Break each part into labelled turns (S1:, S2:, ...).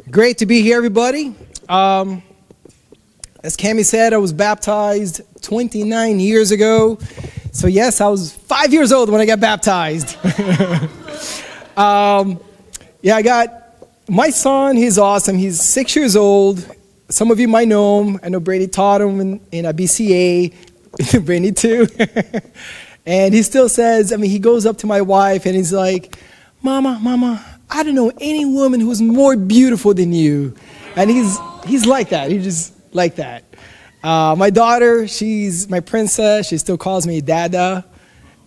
S1: Great to be here, everybody. As Cami said, I was baptized 29 years ago. So yes, I was 5 years old when I got baptized. I got my son. He's awesome. He's 6 years old. Some of you might know him. I know Brady taught him in a BCA. Brady too. And he still says, he goes up to my wife and he's like, Mama, I don't know any woman who's more beautiful than you. And he's like that. He's just like that. My daughter, she's my princess. She still calls me Dada.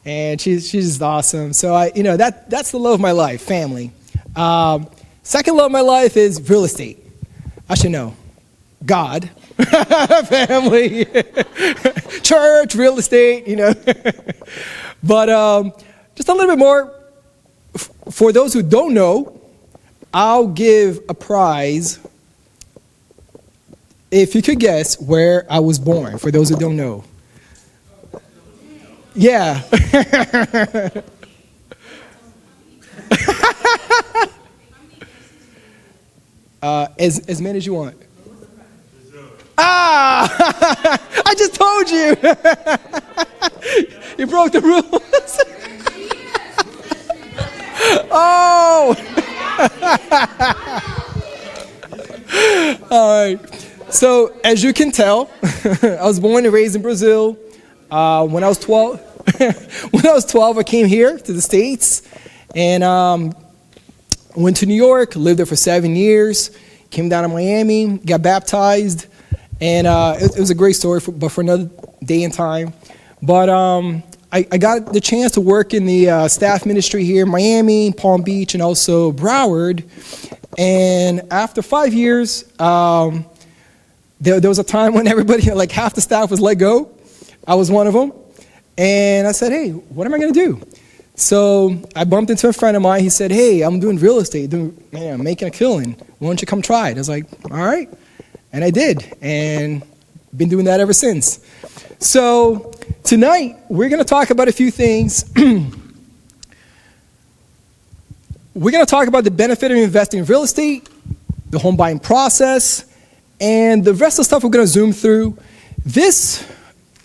S1: And she's just awesome. So that's the love of my life, family. Second love of my life is real estate. I should know. God, family, church, real estate, But just a little bit more. For those who don't know, I'll give a prize if you could guess where I was born, for those who don't know. Yeah. As many as you want. I just told you. You broke the rules. Oh. All right. So as you can tell, I was born and raised in Brazil. When I was 12, I came here to the States and went to New York, lived there for 7 years, came down to Miami, got baptized, and it was a great story, but for another day and time. But I got the chance to work in the staff ministry here in Miami, Palm Beach, and also Broward. And after 5 years, there was a time when everybody, like half the staff was let go. I was one of them. And I said, hey, what am I going to do? So I bumped into a friend of mine. He said, hey, I'm doing real estate, I'm making a killing. Why don't you come try it? I was like, all right. And I did. And been doing that ever since. So tonight, we're going to talk about a few things. We're going to talk about the benefit of investing in real estate, the home buying process, and the rest of the stuff we're going to zoom through.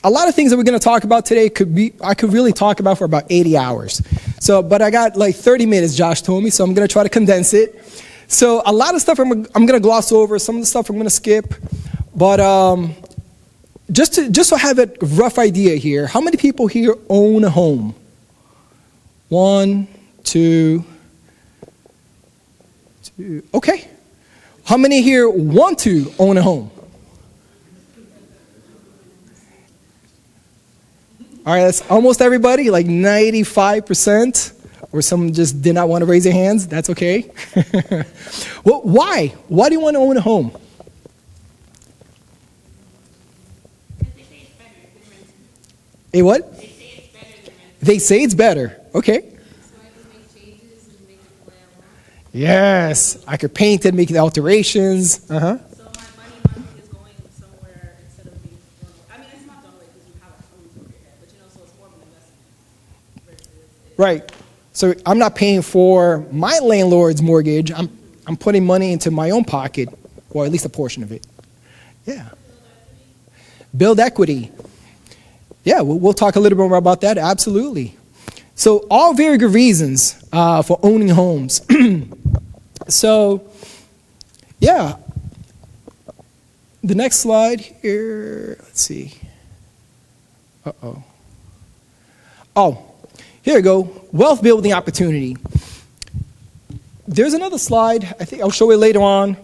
S1: A lot of things that we're going to talk about today I could really talk about for about 80 hours. But I got like 30 minutes, Josh told me, so I'm going to try to condense it. So a lot of stuff I'm going to gloss over. Some of the stuff I'm going to skip. But just so I have a rough idea here, how many people here own a home? 1, 2. Okay. How many here want to own a home? All right, that's almost everybody, like 95%, or some just did not want to raise their hands. That's okay. Well, why? Why do you want to own a home? Hey, what? They say it's better. Okay. Yes, I could paint it, make the alterations.
S2: So my money is going somewhere instead of being thrown away. It's not thrown away because you have a roof over your head, but so it's more of an investment.
S1: Right. So I'm not paying for my landlord's mortgage. I'm putting money into my own pocket, or at least a portion of it. Yeah. Build equity. Yeah, we'll talk a little bit more about that. Absolutely. So all very good reasons for owning homes. So, yeah. The next slide here, let's see. Oh, here we go. Wealth building opportunity. There's another slide. I think I'll show it later on.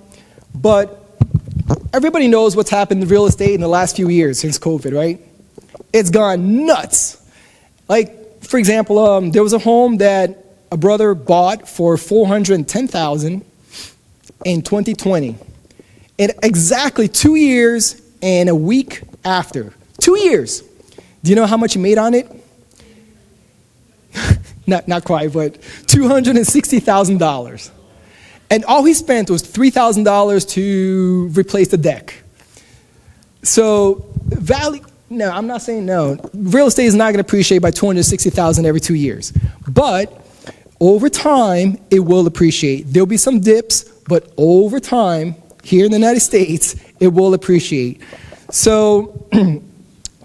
S1: But everybody knows what's happened in real estate in the last few years since COVID, right? It's gone nuts. Like, for example, there was a home that a brother bought for $410,000 in 2020. And exactly 2 years and a week after. 2 years. Do you know how much he made on it? Not quite, but $260,000. And all he spent was $3,000 to replace the deck. So value. No, I'm not saying no. Real estate is not going to appreciate by $260,000 every 2 years. But over time, it will appreciate. There'll be some dips, but over time, here in the United States, it will appreciate. So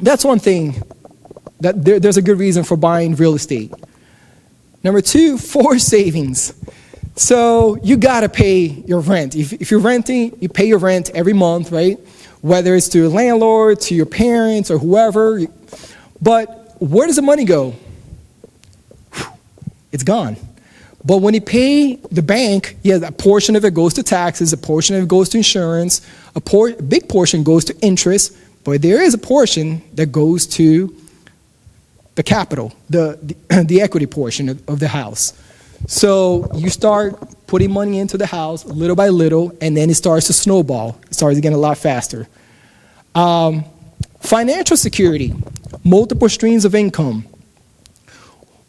S1: that's one thing, that there's a good reason for buying real estate. Number two, forced savings. So you gotta pay your rent. If you're renting, you pay your rent every month, right? Whether it's to your landlord, to your parents, or whoever. But where does the money go? It's gone. But when you pay the bank, yeah, a portion of it goes to taxes, a portion of it goes to insurance, a big portion goes to interest, but there is a portion that goes to the capital, the equity portion of the house. So you start putting money into the house little by little, and then it starts to snowball. It starts to get a lot faster. Financial security, multiple streams of income.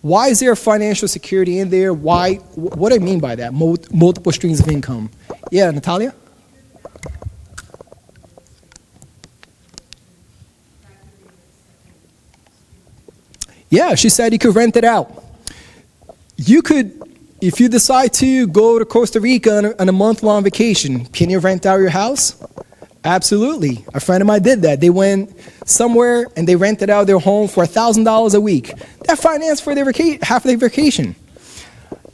S1: Why is there financial security in there? Why? What do I mean by that? Multiple streams of income. Yeah, Natalia? Yeah, she said you could rent it out. You could, if you decide to go to Costa Rica on a month-long vacation, can you rent out your house? Absolutely. A friend of mine did that. They went somewhere and they rented out their home for $1,000 a week. That financed for their half of their vacation.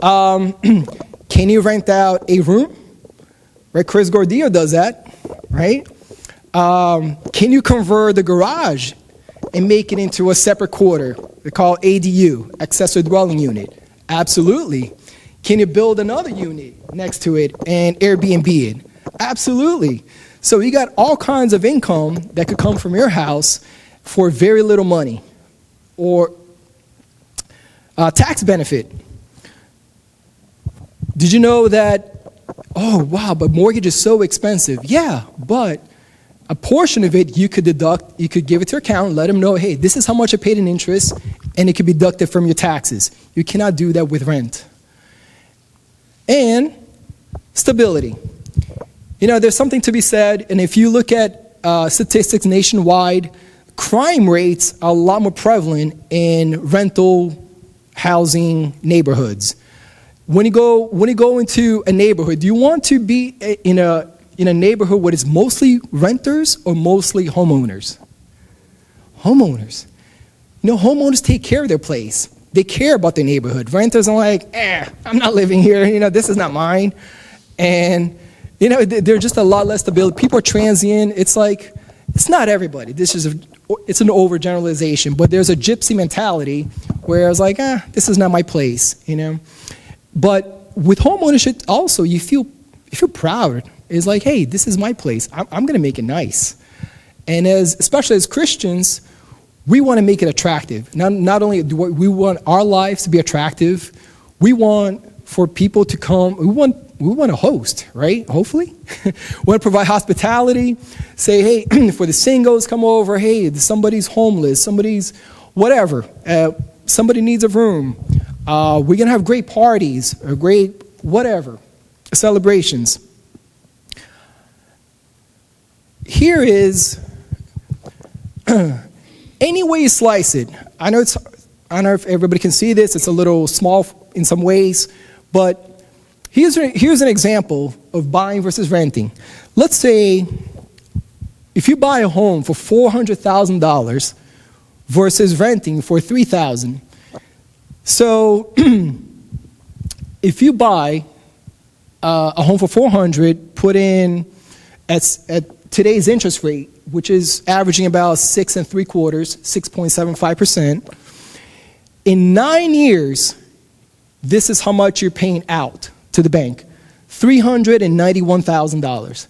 S1: Can you rent out a room? Right, Chris Gordillo does that, right? Can you convert the garage and make it into a separate quarter? They call ADU, accessory dwelling unit. Absolutely. Can you build another unit next to it and Airbnb it? Absolutely. So you got all kinds of income that could come from your house for very little money. Or tax benefit. Did you know that, oh wow, but mortgage is so expensive? Yeah, but a portion of it you could deduct, you could give it to your accountant, let them know, hey, this is how much I paid in interest, and it could be deducted from your taxes. You cannot do that with rent. And stability. You know, there's something to be said, and if you look at statistics nationwide, crime rates are a lot more prevalent in rental housing neighborhoods. When you go into a neighborhood, do you want to be in a neighborhood where it's mostly renters or mostly homeowners? Homeowners. You know, homeowners take care of their place. They care about their neighborhood. Renters are like, I'm not living here. You know, this is not mine. And, you know, they're just a lot less stability. People are transient. It's like, it's not everybody. It's an overgeneralization. But there's a gypsy mentality where I was like, this is not my place, you know. But with homeownership also, you feel proud. It's like, hey, this is my place. I'm going to make it nice. And especially as Christians, we want to make it attractive. Not only do we want our lives to be attractive, we want for people to come. We want to host, right? Hopefully. We want to provide hospitality. Say, hey, for the singles, come over. Hey, somebody's homeless. Somebody's whatever. Somebody needs a room. We're going to have great parties, or great whatever, celebrations. Here is, any way you slice it, I don't know if everybody can see this, it's a little small in some ways, but here's an example of buying versus renting. Let's say if you buy a home for $400,000 versus renting for $3,000. So if you buy a home for $400,000, put in at today's interest rate, which is averaging about 6.75%, 6.75%. In 9 years, this is how much you're paying out to the bank, $391,000.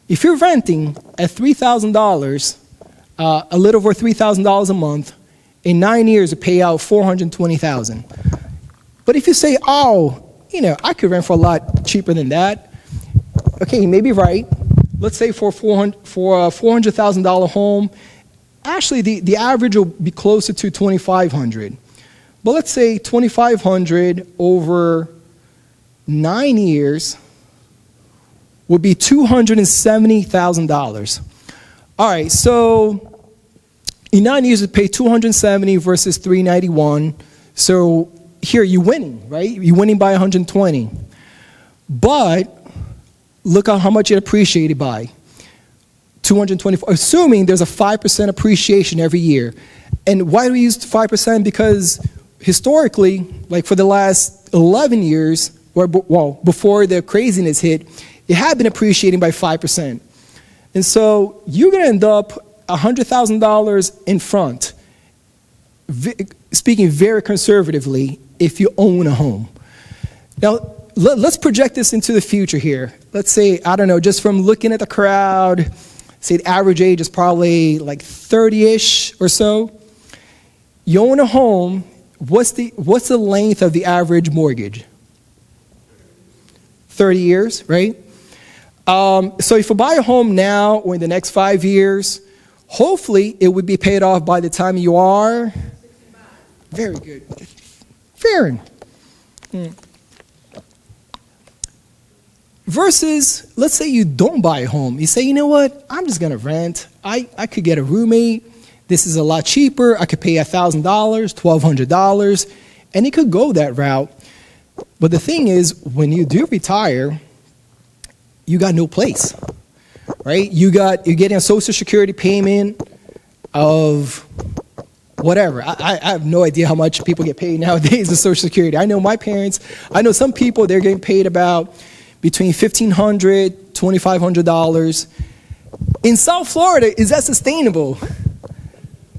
S1: If you're renting at $3,000, a little over $3,000 a month, in 9 years, you pay out $420,000. But if you say, oh, you know, I could rent for a lot cheaper than that, okay, you may be right. Let's say for a $400,000 home, actually the average will be closer to $2,500. But let's say $2,500 over 9 years would be $270,000. All right, so in 9 years you pay $270 versus $391. So here you're winning, right? You're winning by $120. But look at how much it appreciated by. 224, assuming there's a 5% appreciation every year. And why do we use 5%? Because historically, like for the last 11 years, well, before the craziness hit, it had been appreciating by 5%. And so you're going to end up $100,000 in front, speaking very conservatively, if you own a home. Now, let's project this into the future here. Let's say, I don't know, just from looking at the crowd, say the average age is probably like 30-ish or so. You own a home, what's the length of the average mortgage? 30 years, right? So if you buy a home now or in the next 5 years, hopefully it would be paid off by the time you are 65. Very good. Fair. Versus, let's say you don't buy a home. You say, you know what, I'm just going to rent. I could get a roommate. This is a lot cheaper. I could pay $1,000, $1,200, and it could go that route. But the thing is, when you do retire, you got no place, right? You're getting a Social Security payment of whatever. I have no idea how much people get paid nowadays with Social Security. I know my parents, I know some people, they're getting paid about between $1,500, $2,500. In South Florida, is that sustainable?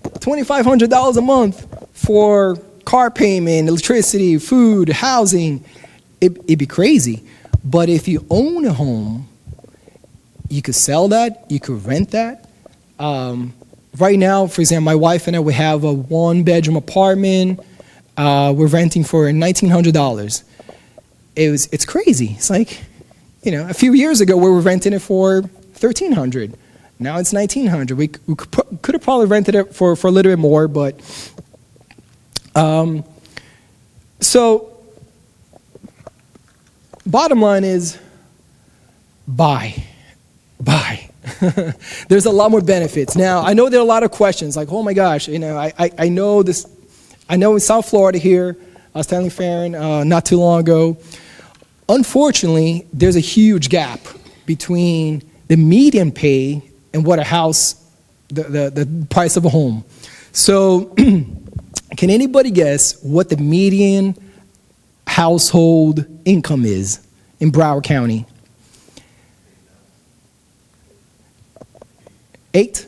S1: $2,500 a month for car payment, electricity, food, housing. It'd be crazy. But if you own a home, you could sell that, you could rent that. Right now, for example, my wife and I, we have a one-bedroom apartment. We're renting for $1,900. It's crazy. It's like, you know, a few years ago we were renting it for $1,300. Now it's $1,900. We could have probably rented it for a little bit more, but so bottom line is buy. There's a lot more benefits. Now, I know there are a lot of questions like, oh my gosh, you know, I know this. I know in South Florida here, I was telling Farron not too long ago, unfortunately, there's a huge gap between the median pay and what a house, the price of a home. So can anybody guess what the median household income is in Broward County? 8?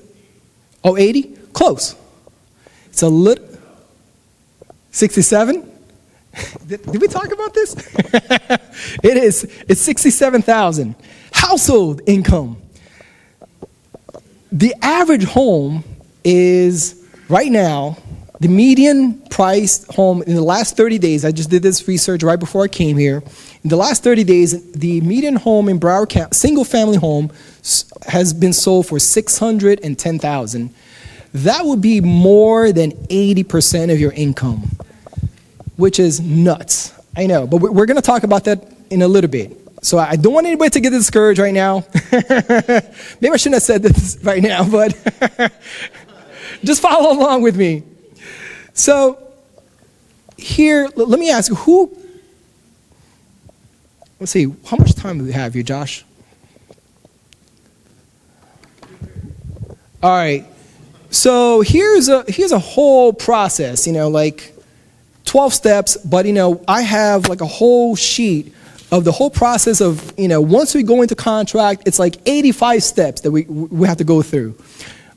S1: Oh, 80? Close. It's a little... 67? Did we talk about this? It's 67,000. Household income. The average home is, right now, the median priced home in the last 30 days, I just did this research right before I came here. In the last 30 days, the median home in Broward County, single family home, has been sold for $610,000. That would be more than 80% of your income, which is nuts. I know, but we're going to talk about that in a little bit. So I don't want anybody to get discouraged right now. Maybe I shouldn't have said this right now, but just follow along with me. So here, let me ask you, let's see, how much time do we have here, Josh? All right. So here's a whole process, you know, like 12 steps, but, you know, I have like a whole sheet of the whole process of, you know, once we go into contract, it's like 85 steps that we have to go through.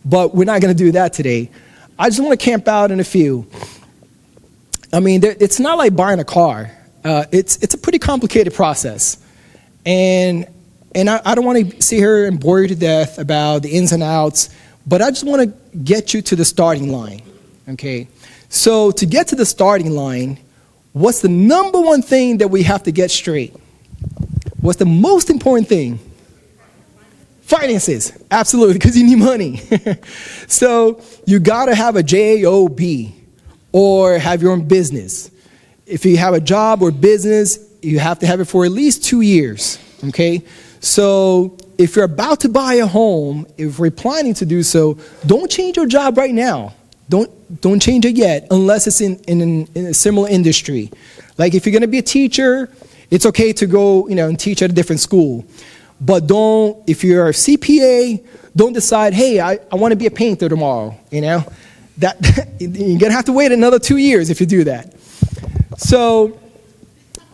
S1: But we're not going to do that today. I just want to camp out in a few. I mean, it's not like buying a car. It's a pretty complicated process. And I don't want to sit here and bore you to death about the ins and outs, but I just want to get you to the starting line, okay? So to get to the starting line, what's the number one thing that we have to get straight? What's the most important thing? Finances, absolutely, because you need money. So you got to have a job or have your own business. If you have a job or business, you have to have it for at least 2 years, okay? So if you're about to buy a home, if we're planning to do so, don't change your job right now. Don't change it yet unless it's in a similar industry. Like if you're going to be a teacher, it's okay to go, you know, and teach at a different school. but don't, if you're a CPA, don't decide, hey, I want to be a painter tomorrow, you know? That you're going to have to wait another 2 years if you do that. So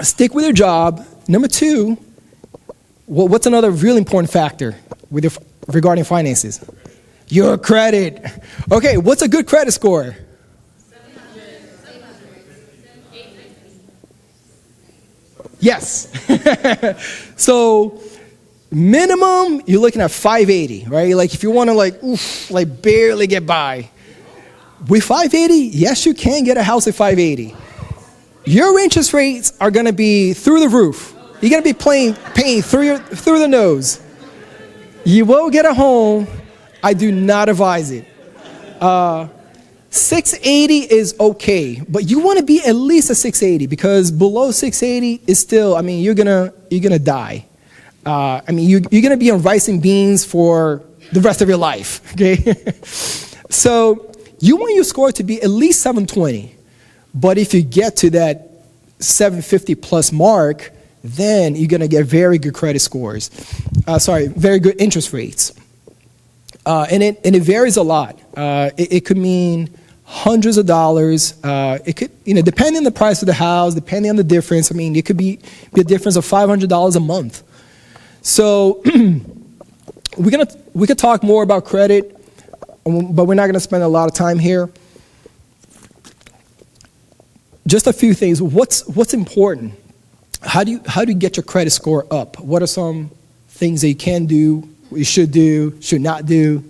S1: stick with your job. Number two, what's another really important factor regarding finances? Your credit. Okay, what's a good credit score?
S2: 700.
S1: Yes. So minimum, you're looking at 580, right? Like if you want to like barely get by. With 580, yes, you can get a house at 580. Your interest rates are going to be through the roof. You're going to be paying through the nose. You will get a home. I do not advise it. 680 is okay, but you want to be at least a 680 because below 680 is still, I mean, you're gonna die. I mean, you're gonna be on rice and beans for the rest of your life. Okay, so you want your score to be at least 720, but if you get to that 750 plus mark, then you're gonna get very good credit scores. Very good interest rates. And it varies a lot. It could mean hundreds of dollars. It could, depending on the price of the house, depending on the difference. I mean, it could be a difference of $500 a month. So we could talk more about credit, but we're not going to spend a lot of time here. Just a few things. What's important? How do you get your credit score up? What are some things that you can do, you should do, should not do?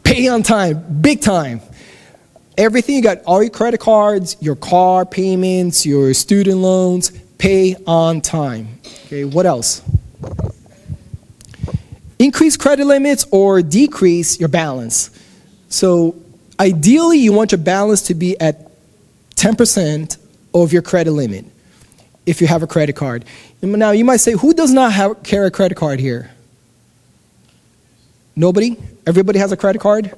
S1: Pay on time, big time. Everything, you got all your credit cards, your car payments, your student loans, pay on time. Okay, what else? Increase credit limits or decrease your balance. So ideally, you want your balance to be at 10% of your credit limit if you have a credit card. Now, you might say, who does not carry a credit card here? Nobody? Everybody has a credit card?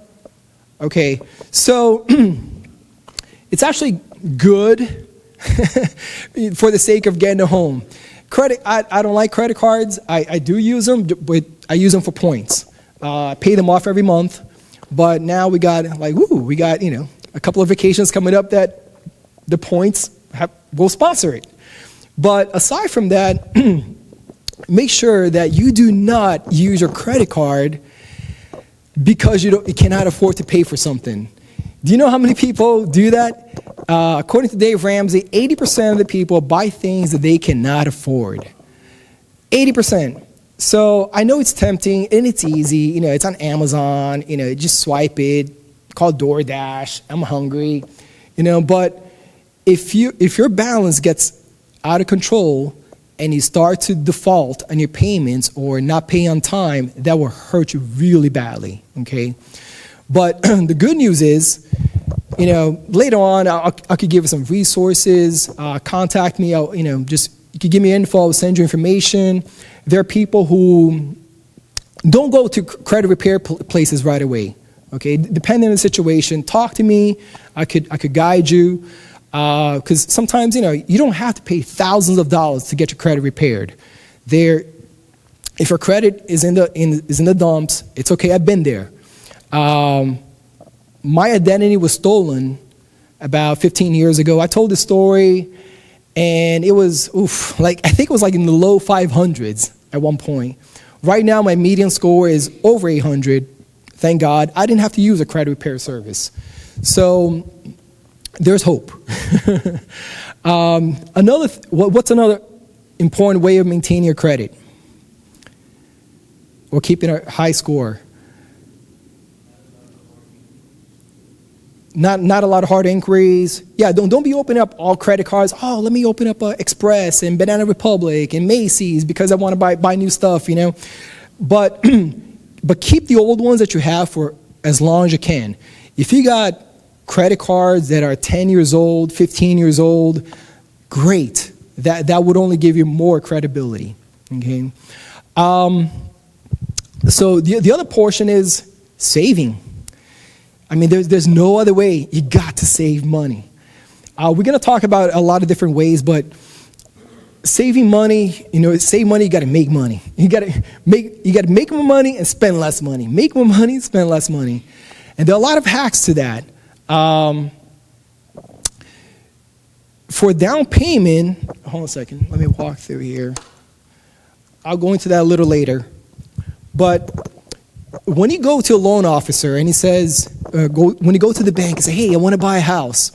S1: Okay, so it's actually good for the sake of getting a home. I don't like credit cards. I do use them, but I use them for points. I pay them off every month. But now we got a couple of vacations coming up that the points will sponsor it. But aside from that, make sure that you do not use your credit card because you cannot afford to pay for something. Do you know how many people do that? According to Dave Ramsey, 80% of the people buy things that they cannot afford. 80%. So I know it's tempting and it's easy. It's on Amazon. Just swipe it. Call DoorDash. I'm hungry. But if your balance gets out of control and you start to default on your payments or not pay on time, that will hurt you really badly, okay? But the good news is, later on, I could give you some resources, contact me, you could give me info, I'll send you information. There are people who don't go to credit repair places right away, okay? Depending on the situation, talk to me, I could guide you. Because sometimes, you don't have to pay thousands of dollars to get your credit repaired. If your credit is in the dumps, it's okay. I've been there. My identity was stolen about 15 years ago. I told the story, and it was I think it was like in the low 500s at one point. Right now, my median score is over 800. Thank God, I didn't have to use a credit repair service. So there's hope. What's another important way of maintaining your credit or keeping a high score? Not a lot of hard inquiries. Yeah, don't be opening up all credit cards. Oh, let me open up Express and Banana Republic and Macy's because I want to buy new stuff, But keep the old ones that you have for as long as you can. If you got credit cards that are 10 years old, 15 years old, great. That would only give you more credibility, okay? So the other portion is saving. I mean, there's no other way. You got to save money. We're going to talk about a lot of different ways, but saving money, save money, you got to make money. You got to make more money and spend less money. Make more money, spend less money. And there are a lot of hacks to that. For down payment, hold on a second, let me walk through here. I'll go into that a little later. But when you go to a loan officer and he says, when you go to the bank and say, hey, I want to buy a house,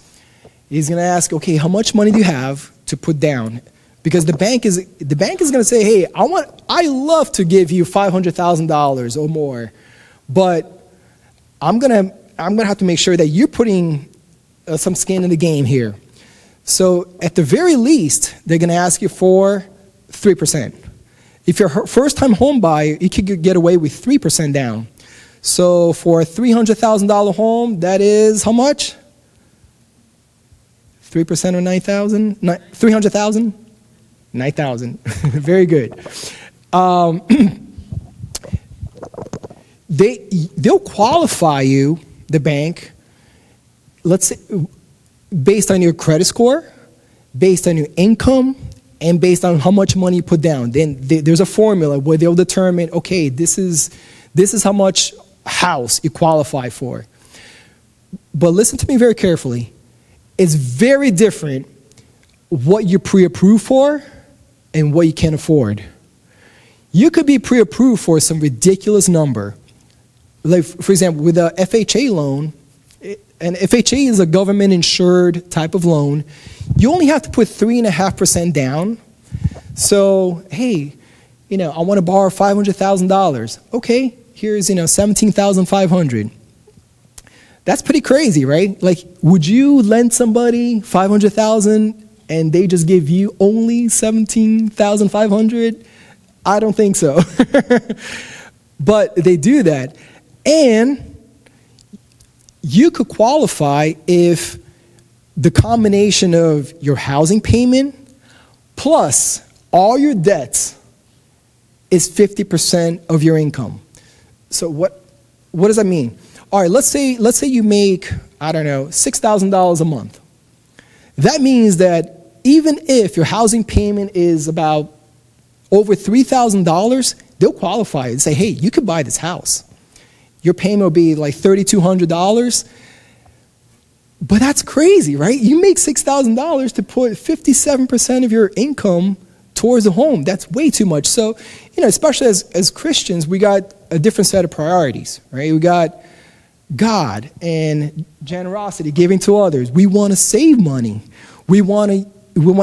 S1: he's going to ask, okay, how much money do you have to put down? Because the bank is going to say, hey, I love to give you $500,000 or more, but I'm gonna have to make sure that you're putting some skin in the game here. So at the very least, they're going to ask you for 3%. If you're a first-time home buyer, you could get away with 3% down. So for a $300,000 home, that is how much? 3% of 9,000? 300,000? 9,000. Very good. They'll qualify you, the bank, let's say, based on your credit score, based on your income, and based on how much money you put down. Then there's a formula where they'll determine, okay, this is how much house you qualify for. But listen to me very carefully. It's very different what you're pre-approved for and what you can afford. You could be pre-approved for some ridiculous number. Like, for example, with a FHA loan, and FHA is a government-insured type of loan, you only have to put 3.5% down. So, hey, I want to borrow $500,000. Okay, here's, $17,500. That's pretty crazy, right? Like, would you lend somebody $500,000 and they just give you only $17,500? I don't think so. But they do that. And you could qualify if the combination of your housing payment plus all your debts is 50% of your income. So what does that mean? All right, let's say you make, I don't know, $6,000 a month. That means that even if your housing payment is about over $3,000, they'll qualify and say, hey, you could buy this house. Your payment will be like $3,200. But that's crazy, right? You make $6,000 to put 57% of your income towards a home. That's way too much. So, especially as Christians, we got a different set of priorities, right? We got God and generosity, giving to others. We want to save money. We want to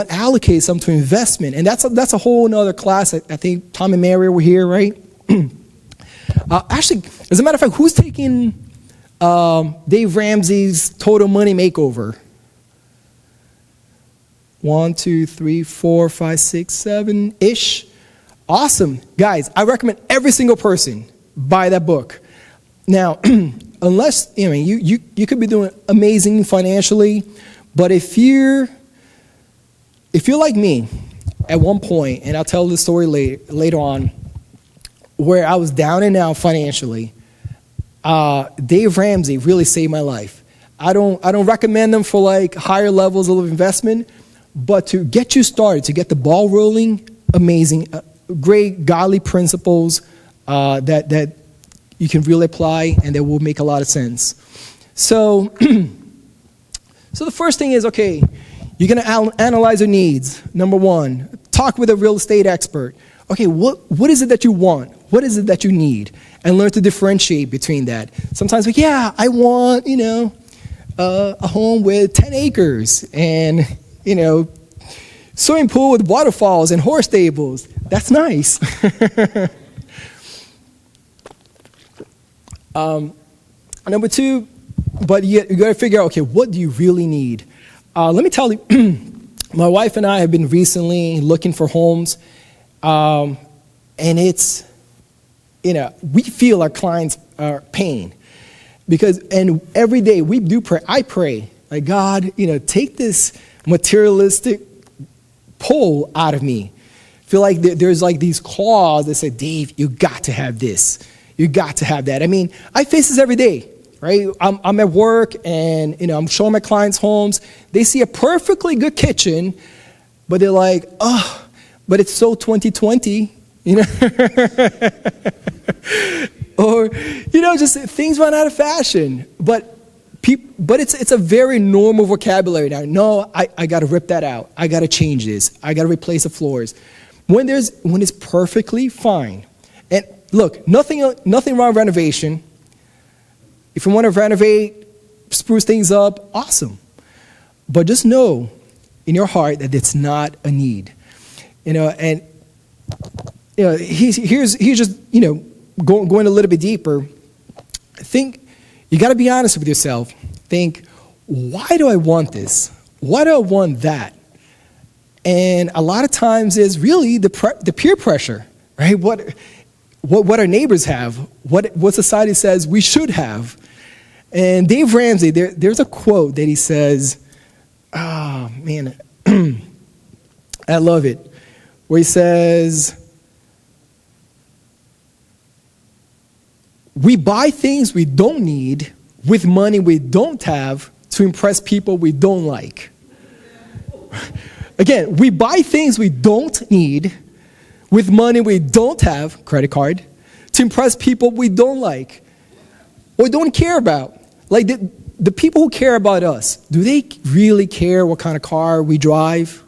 S1: allocate some to investment. And that's a whole other class. I think Tom and Mary were here, right? Actually, as a matter of fact, who's taking Dave Ramsey's Total Money Makeover? 1, 2, 3, 4, 5, 6, 7-ish. Awesome. Guys, I recommend every single person buy that book. Now, unless, you could be doing amazing financially, but if you're like me at one point, and I'll tell the story later on, where I was down and out financially, Dave Ramsey really saved my life. I don't recommend them for like higher levels of investment, but to get you started, to get the ball rolling, amazing, great godly principles that you can really apply and that will make a lot of sense. So, so the first thing is, okay, you're going to analyze your needs. Number one, talk with a real estate expert. Okay, what is it that you want? What is it that you need? And learn to differentiate between that. Sometimes, I want, a home with 10 acres and, swimming pool with waterfalls and horse stables. That's nice. Number two, but you got to figure out, okay, what do you really need? Let me tell you, my wife and I have been recently looking for homes, and it's, we feel our clients are pain. And every day we do pray. I pray, like, God, take this materialistic pull out of me. I feel like there's like these claws that say, Dave, you got to have this. You got to have that. I mean, I face this every day, right? I'm at work and, I'm showing my clients homes. They see a perfectly good kitchen, but they're like, oh, but it's so 2020, you know. Or, you know, just things run out of fashion. But it's a very normal vocabulary now. No, I got to rip that out. I got to change this. I got to replace the floors. When it's perfectly fine. And look, nothing wrong with renovation. If you want to renovate, spruce things up, awesome. But just know in your heart that it's not a need. You know, and you know, here's just, you know, going a little bit deeper. Think, you got to be honest with yourself. Think, why do I want this? Why do I want that? And a lot of times is really the peer pressure, right? What our neighbors have, what society says we should have. And Dave Ramsey, there's a quote that he says, oh man, I love it, where he says, we buy things we don't need with money we don't have to impress people we don't like. Again, we buy things we don't need with money we don't have, credit card, to impress people we don't like or don't care about. Like the people who care about us, do they really care what kind of car we drive?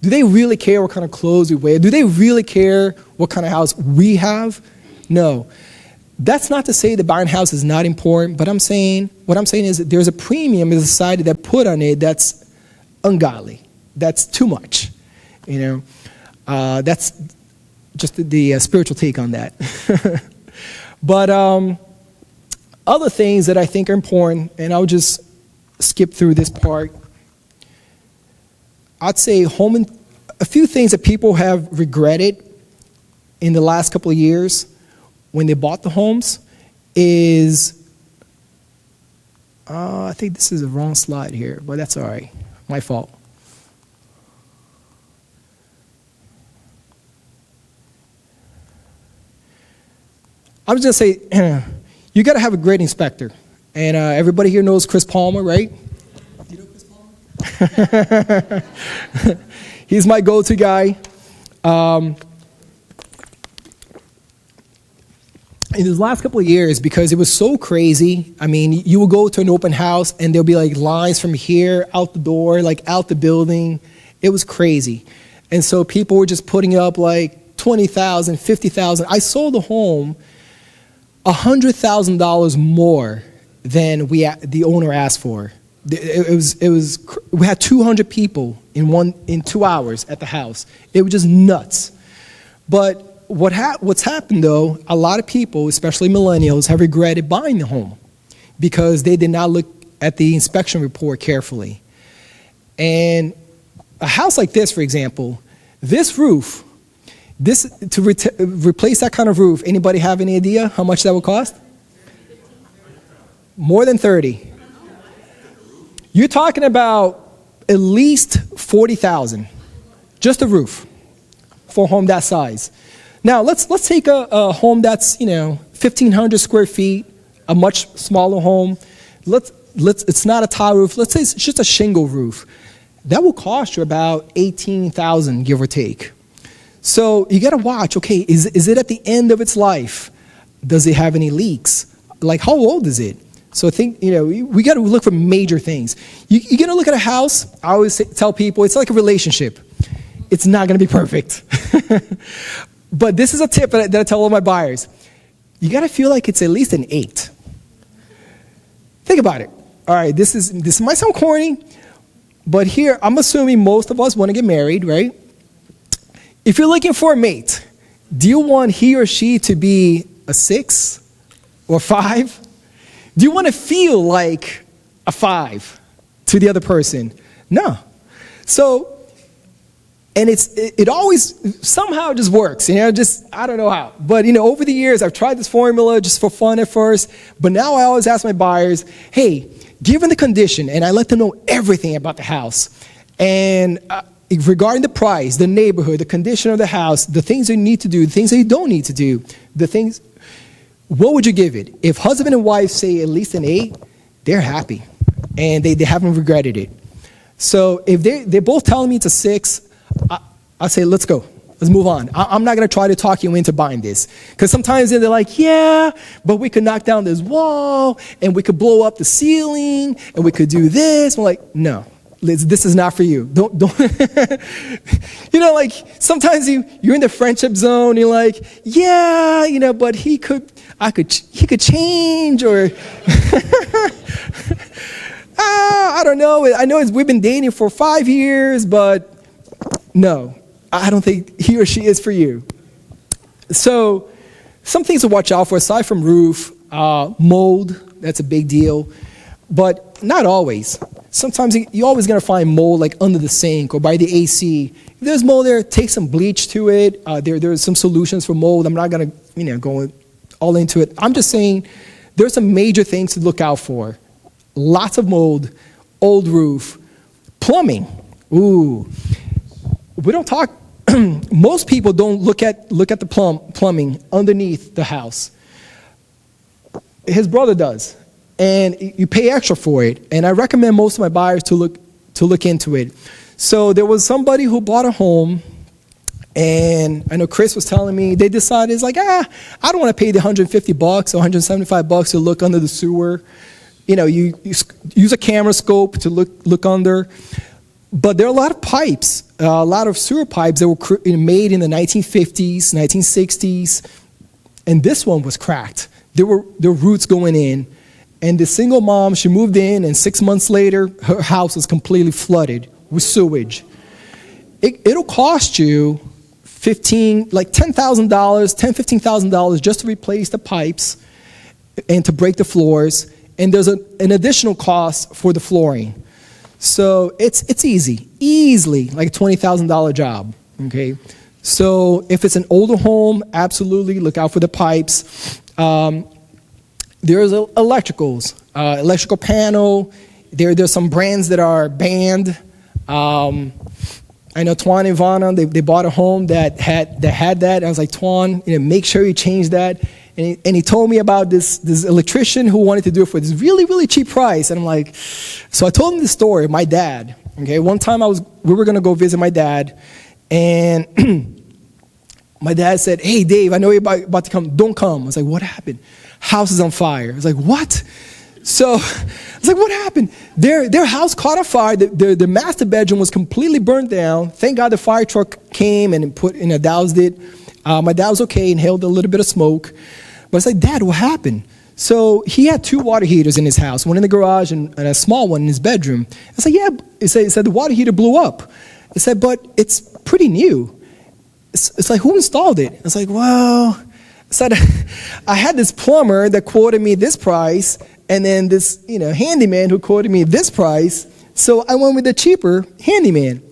S1: Do they really care what kind of clothes we wear? Do they really care what kind of house we have? No. That's not to say that buying a house is not important, but what I'm saying is that there's a premium in the society that put on it that's ungodly. That's too much. You know, that's just the spiritual take on that. But other things that I think are important, and I'll just skip through this part. I'd say a few things that people have regretted in the last couple of years when they bought the homes is, I think this is the wrong slide here, but that's all right. My fault. I was going to say, you got to have a great inspector. And everybody here knows Chris Palmer, right? You know Chris Palmer? He's my go-to guy. In the last couple of years, because it was so crazy, I mean, you would go to an open house and there'll be like lines from here out the door, like out the building. It was crazy. And so people were just putting up like $20,000, $50,000. I sold a home $100,000 more than the owner asked for. We had 200 people in 2 hours at the house. It was just nuts. But what's happened though, a lot of people, especially millennials, have regretted buying the home because they did not look at the inspection report carefully. And a house like this, for example, this roof, to replace that kind of roof, anybody have any idea how much that would cost? More than 30. You're talking about at least 40,000, just a roof for a home that size. Now let's take a home that's 1,500 square feet, a much smaller home. It's not a tile roof. Let's say it's just a shingle roof. That will cost you about $18,000, give or take. So you got to watch. Okay, is it at the end of its life? Does it have any leaks? Like how old is it? So I think we got to look for major things. You're gonna look at a house. I always tell people it's like a relationship. It's not gonna be perfect. But this is a tip that I tell all my buyers. You got to feel like it's at least an 8. Think about it. All right, this might sound corny, but here I'm assuming most of us want to get married, right? If you're looking for a mate, do you want he or she to be a 6 or 5? Do you want to feel like a 5 to the other person? No. So, and it always somehow just works, I don't know how. But, over the years, I've tried this formula just for fun at first, but now I always ask my buyers, hey, given the condition, and I let them know everything about the house, and regarding the price, the neighborhood, the condition of the house, the things you need to do, the things that you don't need to do, what would you give it? If husband and wife say at least an 8, they're happy, and they haven't regretted it. So if they're both telling me it's a 6, I say, let's go. Let's move on. I'm not going to try to talk you into buying this. Because sometimes they're like, yeah, but we could knock down this wall, and we could blow up the ceiling, and we could do this. I'm like, no, Liz, this is not for you. Don't. Like sometimes you're in the friendship zone. You're like, yeah, but he could change, or I don't know. I know we've been dating for 5 years, but no, I don't think he or she is for you. So some things to watch out for, aside from roof, mold, that's a big deal, but not always. Sometimes you're always going to find mold like under the sink or by the AC. If there's mold there, take some bleach to it. There's some solutions for mold. I'm not going to go all into it. I'm just saying there's some major things to look out for. Lots of mold, old roof, plumbing. Ooh. We don't talk, most people don't look at the plumbing underneath the house. His brother does, and you pay extra for it. And I recommend most of my buyers to look into it. So there was somebody who bought a home, and I know Chris was telling me they decided, it's like, I don't want to pay the $150 or $175 to look under the sewer. You use a camera scope to look under. But there are a lot of pipes, a lot of sewer pipes that were made in the 1950s, 1960s, and this one was cracked. There were roots going in, and the single mom, she moved in, and 6 months later, her house was completely flooded with sewage. It'll cost you $10,000, $15,000 just to replace the pipes and to break the floors, and there's an additional cost for the flooring. So it's easily like a $20,000 job, okay? So if it's an older home, absolutely look out for the pipes. There's electricals, electrical panel. There's some brands that are banned. I know Twan and Ivana, they bought a home that had that. I was like, Twan, make sure you change that. And he told me about this electrician who wanted to do it for this really, really cheap price. And I'm like, so I told him the story of my dad. Okay, one time we were going to go visit my dad, and my dad said, hey, Dave, I know you're about to come. Don't come. I was like, what happened? House is on fire. I was like, what? So I was like, what happened? Their house caught on fire. The master bedroom was completely burned down. Thank God the fire truck came and doused it. My dad was okay, inhaled a little bit of smoke. But I was like, Dad, what happened? So he had 2 water heaters in his house, one in the garage and a small one in his bedroom. I said, yeah. He said the water heater blew up. I said, but it's pretty new. It's like, who installed it? I was like, well, I said, I had this plumber that quoted me this price, and then this handyman who quoted me this price. So I went with the cheaper handyman.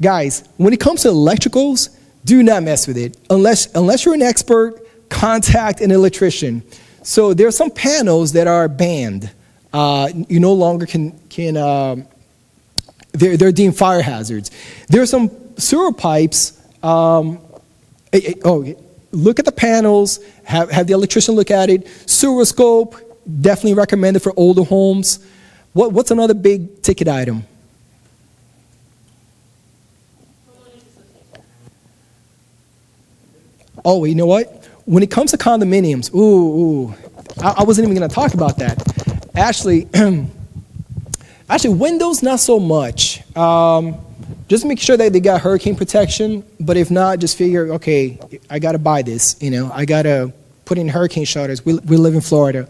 S1: Guys, when it comes to electricals, do not mess with it. Unless you're an expert, contact an electrician. So there are some panels that are banned. You no longer can they're deemed fire hazards. There are some sewer pipes. Look at the panels. Have the electrician look at it. Sewer scope, definitely recommended for older homes. What's another big ticket item? Oh, you know what? When it comes to condominiums, I wasn't even going to talk about that. Actually, windows, not so much. Just make sure that they got hurricane protection. But if not, just figure, okay, I got to buy this. I got to put in hurricane shutters. We live in Florida.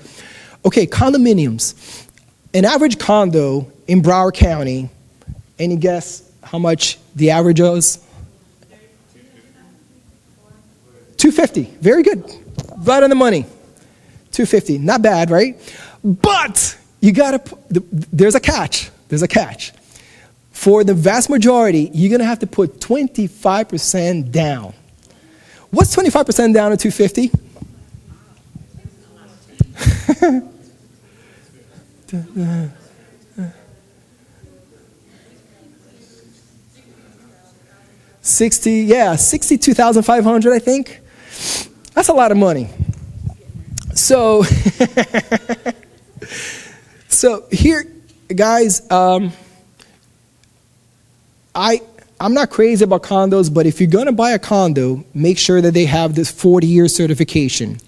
S1: Okay, condominiums. An average condo in Broward County, any guess how much the average is? $250. Very good. Right on the money. $250. Not bad, right? But there's a catch. There's a catch. For the vast majority, you're going to have to put 25% down. What's 25% down at $250? $62,500, I think. That's a lot of money. So, so here, guys, I I'm not crazy about condos, but if you're going to buy a condo, make sure that they have this 40-year certification.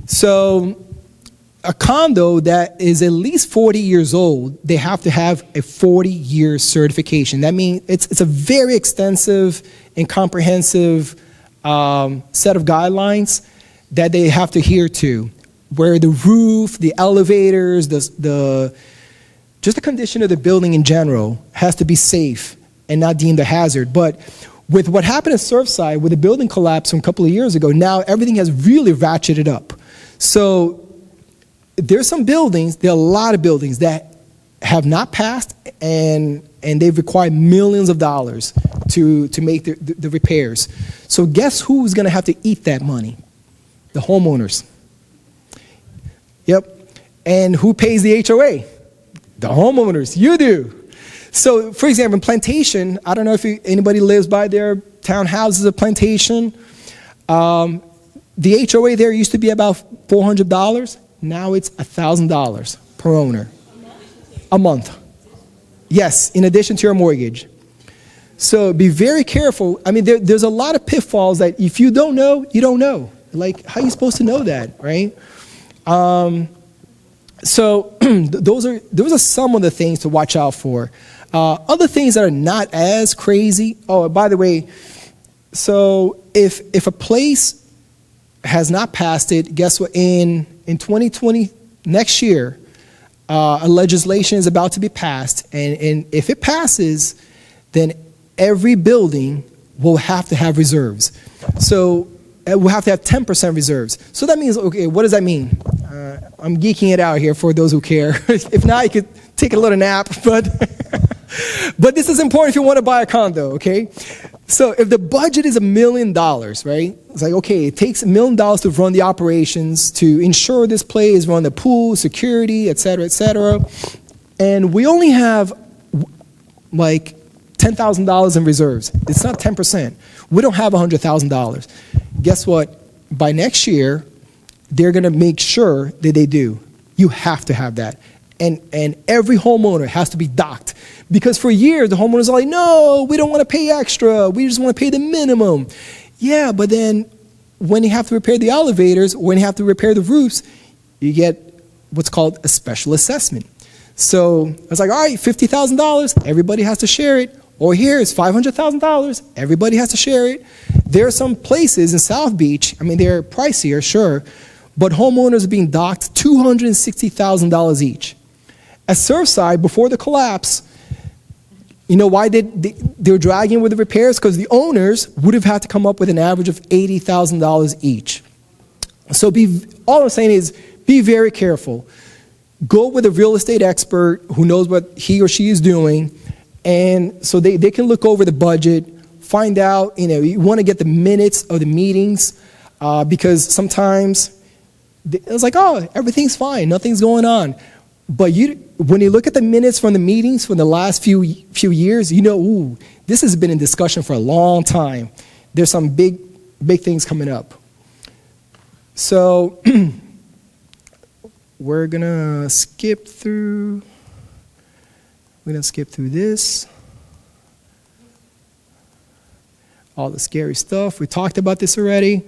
S1: So a condo that is at least 40 years old, they have to have a 40-year certification. That means it's a very extensive and comprehensive set of guidelines that they have to adhere to, where the roof, the elevators, just the condition of the building in general has to be safe and not deemed a hazard. But with what happened at Surfside, with the building collapse from a couple of years ago, now everything has really ratcheted up. So there's some buildings, there are a lot of buildings that have not passed, and they've required millions of dollars to make the repairs. So guess who's going to have to eat that money? The homeowners. Yep. And who pays the HOA? The homeowners. You do. So, for example, in Plantation, I don't know if anybody lives by their townhouses of Plantation. The HOA there used to be about $400. Now it's $1,000 per owner. A month. Yes, in addition to your mortgage. So be very careful. I mean, there's a lot of pitfalls that if you don't know, you don't know. Like, how are you supposed to know that, right? So those are some of the things to watch out for. Other things that are not as crazy. Oh, by the way, so if a place has not passed it, guess what? In 2020, next year, a legislation is about to be passed, and if it passes, then every building will have to have reserves. So we'll have to have 10% reserves. So that means, okay, what does that mean? I'm geeking it out here for those who care. If not, you could take a little nap, but this is important if you want to buy a condo, okay? So if the budget is $1 million, right? It's like, okay, it takes $1 million to run the operations, to ensure this place, run the pool, security, et cetera, and we only have like $10,000 in reserves. It's not 10%. We don't have $100,000. Guess what? By next year, they're going to make sure that they do. You have to have that. And every homeowner has to be docked. Because for years, the homeowners are like, no, we don't want to pay extra. We just want to pay the minimum. Yeah, but then when you have to repair the elevators, when you have to repair the roofs, you get what's called a special assessment. So it's like, all right, $50,000, everybody has to share it. Or here it's $500,000, everybody has to share it. There are some places in South Beach, I mean, they're pricier, sure, but homeowners are being docked $260,000 each. At Surfside, before the collapse, you know why they were dragging with the repairs? Because the owners would have had to come up with an average of $80,000 each. So all I'm saying is be very careful. Go with a real estate expert who knows what he or she is doing, and so they can look over the budget, find out, you want to get the minutes of the meetings, because sometimes it's like, oh, everything's fine, nothing's going on. But when you look at the minutes from the meetings from the last few years, you know, ooh, this has been in discussion for a long time. There's some big things coming up. So we're going to skip through this. All the scary stuff. We talked about this already.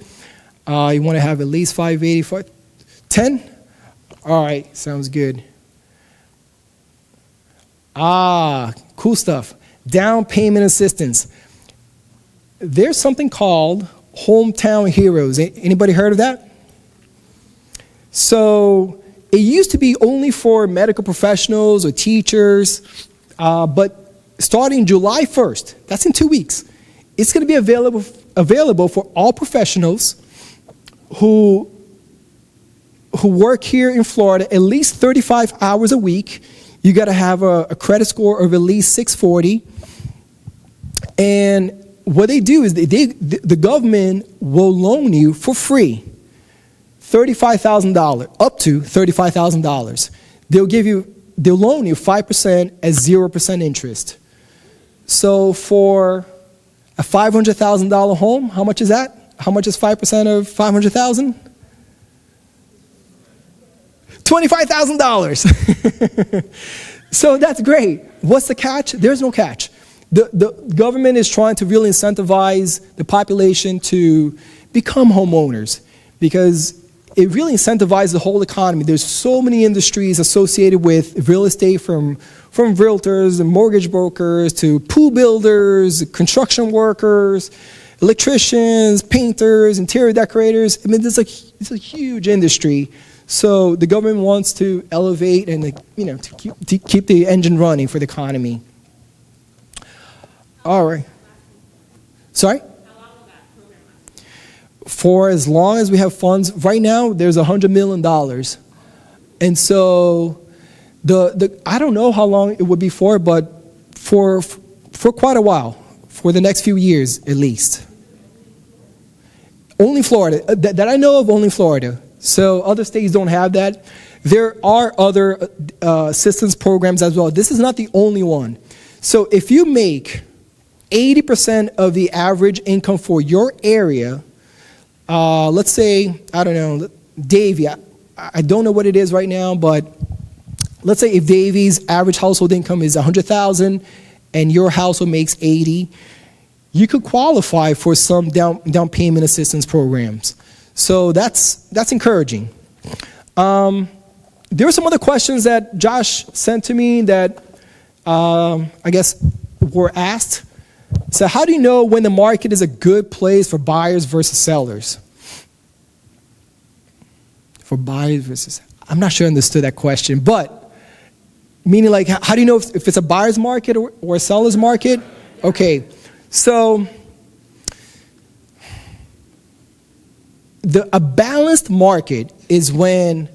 S1: You want to have at least 580, 10? All right, sounds good. Cool stuff. Down payment assistance. There's something called Hometown Heroes. Anybody heard of that? So it used to be only for medical professionals or teachers, but starting July 1st, that's in 2 weeks, it's going to be available for all professionals who work here in Florida at least 35 hours a week. You got to have a credit score of at least 640. And what they do is the government will loan you for free $35,000, up to $35,000. They'll loan you 5% at 0% interest. So for a $500,000 home, how much is that? How much is 5% of $500,000? $25,000. So that's great. What's the catch? There's no catch. The government is trying to really incentivize the population to become homeowners because it really incentivizes the whole economy. There's so many industries associated with real estate, from realtors and mortgage brokers to pool builders, construction workers, electricians, painters, interior decorators. I mean, it's a huge industry. So the government wants to elevate and to keep the engine running for the economy. All right. Sorry?
S2: How long will that program last?
S1: For as long as we have funds. Right now, there's $100 million. And so I don't know how long it would be for, but for quite a while, for the next few years at least. Only Florida. That I know of, only Florida. So other states don't have that. There are other assistance programs as well. This is not the only one. So if you make 80% of the average income for your area, let's say, I don't know, Davie, I don't know what it is right now, but let's say if Davie's average household income is $100,000 and your household makes $80,000, you could qualify for some down payment assistance programs. So that's encouraging. There were some other questions that Josh sent to me that I guess were asked. So how do you know when the market is a good place for buyers versus sellers? For buyers versus, I'm not sure I understood that question, but meaning like, how do you know if it's a buyer's market or a seller's market? Okay, so a balanced market is when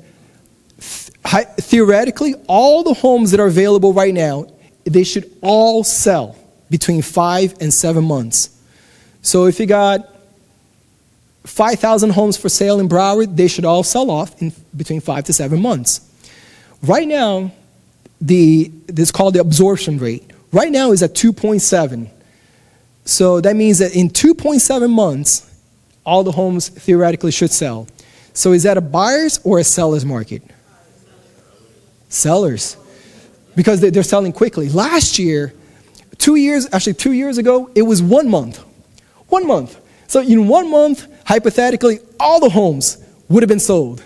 S1: theoretically all the homes that are available right now, they should all sell between 5 and 7 months. So if you got 5,000 homes for sale in Broward, they should all sell off in between 5 to 7 months. Right now, this is called the absorption rate. Right now is at 2.7. So that means that in 2.7 months, all the homes theoretically should sell. So is that a buyer's or a seller's market? Sellers. Because they're selling quickly. Last year, 2 years ago, it was 1 month. 1 month. So in 1 month, hypothetically, all the homes would have been sold.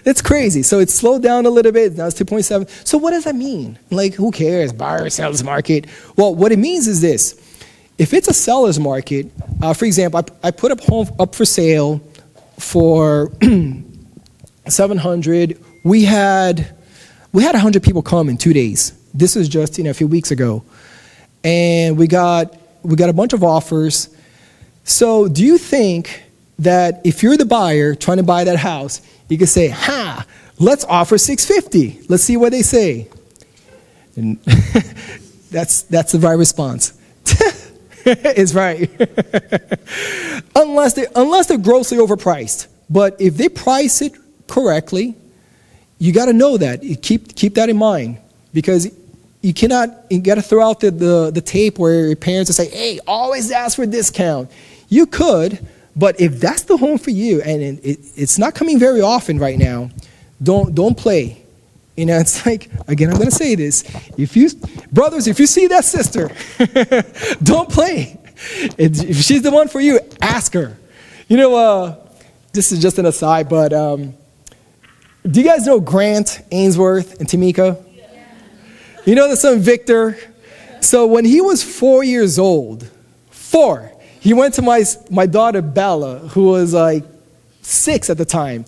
S1: It's crazy. So it slowed down a little bit. Now it's 2.7. So what does that mean? Like, who cares? Buyer, seller's market. Well, what it means is this. If it's a seller's market, for example, I put a home up for sale for $700. We had 100 people come in 2 days. This was just a few weeks ago. And we got a bunch of offers. So do you think that if you're the buyer trying to buy that house, you can say, let's offer $650. Let's see what they say. And that's the right response. It's right. Unless they're grossly overpriced. But if they price it correctly, you got to know that. You keep that in mind, because you got to throw out the tape where your parents will say, hey, always ask for a discount. You could, but if that's the home for you, and it's not coming very often right now, don't play. It's like, again, I'm going to say this. Brothers, if you see that sister, don't play. If she's the one for you, ask her. This is just an aside, but do you guys know Grant Ainsworth and Tamika? Yeah. You know the son Victor? So when he was 4 years old, he went to my daughter Bella, who was like 6 at the time,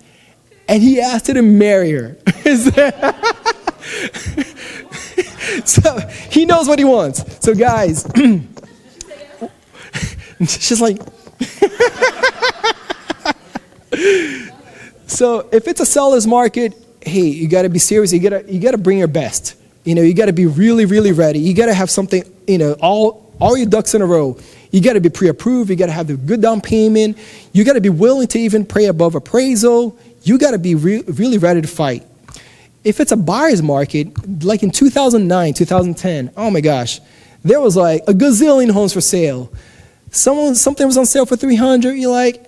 S1: and he asked her to marry her. So he knows what he wants. So guys, she's like, so if it's a seller's market, hey, you got to be serious. You got to bring your best. You got to be really, really ready. You got to have something, all your ducks in a row. You got to be pre-approved. You got to have the good down payment. You got to be willing to even pay above appraisal. You got to be really ready to fight. If it's a buyer's market, like in 2009, 2010, oh my gosh, there was like a gazillion homes for sale. Something was on sale for $300. You're like,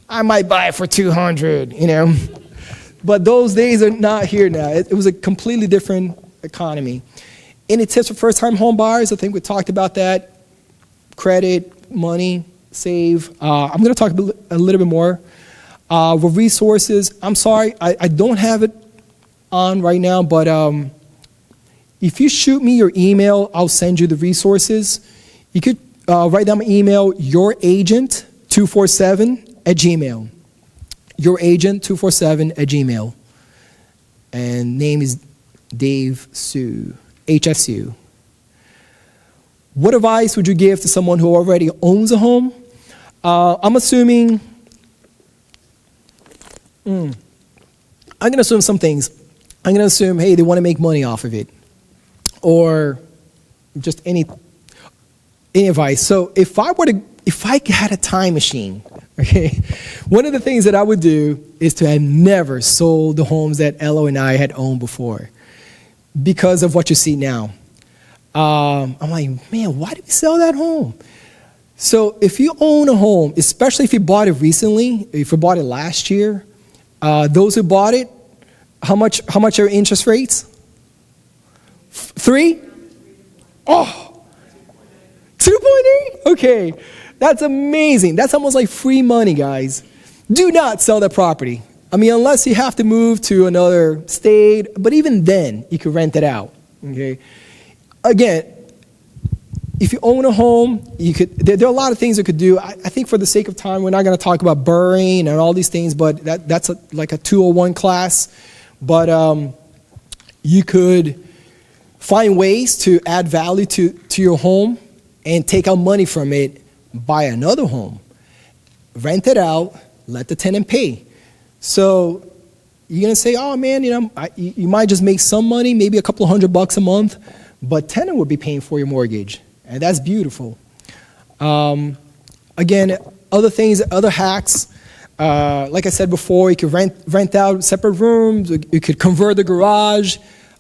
S1: I might buy it for $200, But those days are not here now. It was a completely different economy. Any tips for first-time home buyers? I think we talked about that. Credit, money, save. I'm going to talk a little bit more. With resources, I'm sorry, I don't have it on right now, but if you shoot me your email, I'll send you the resources. You could write down my email, youragent247@gmail. Youragent247@gmail. And name is Dave Su, HSU. What advice would you give to someone who already owns a home? I'm assuming, I'm going to assume some things. I'm going to assume, hey, they want to make money off of it. Or just any advice. So if I had a time machine, okay, one of the things that I would do is to have never sold the homes that Elo and I had owned before because of what you see now. I'm like, man, why did we sell that home? So if you own a home, especially if you bought it recently, if you bought it last year, those who bought it, how much are interest rates? 3? Oh, 2.8? Okay, that's amazing. That's almost like free money, guys. Do not sell that property. I mean, unless you have to move to another state, but even then, you could rent it out, okay? Again, if you own a home, you could. There are a lot of things you could do. I think for the sake of time, we're not going to talk about burring and all these things, but that's like a 201 class. But you could find ways to add value to your home and take out money from it, buy another home, rent it out, let the tenant pay. So you're going to say, oh, man, you might just make some money, maybe a couple of $100 a month, but tenant would be paying for your mortgage, and that's beautiful. Again, other things, other hacks, like I said before, you could rent out separate rooms, you could convert the garage.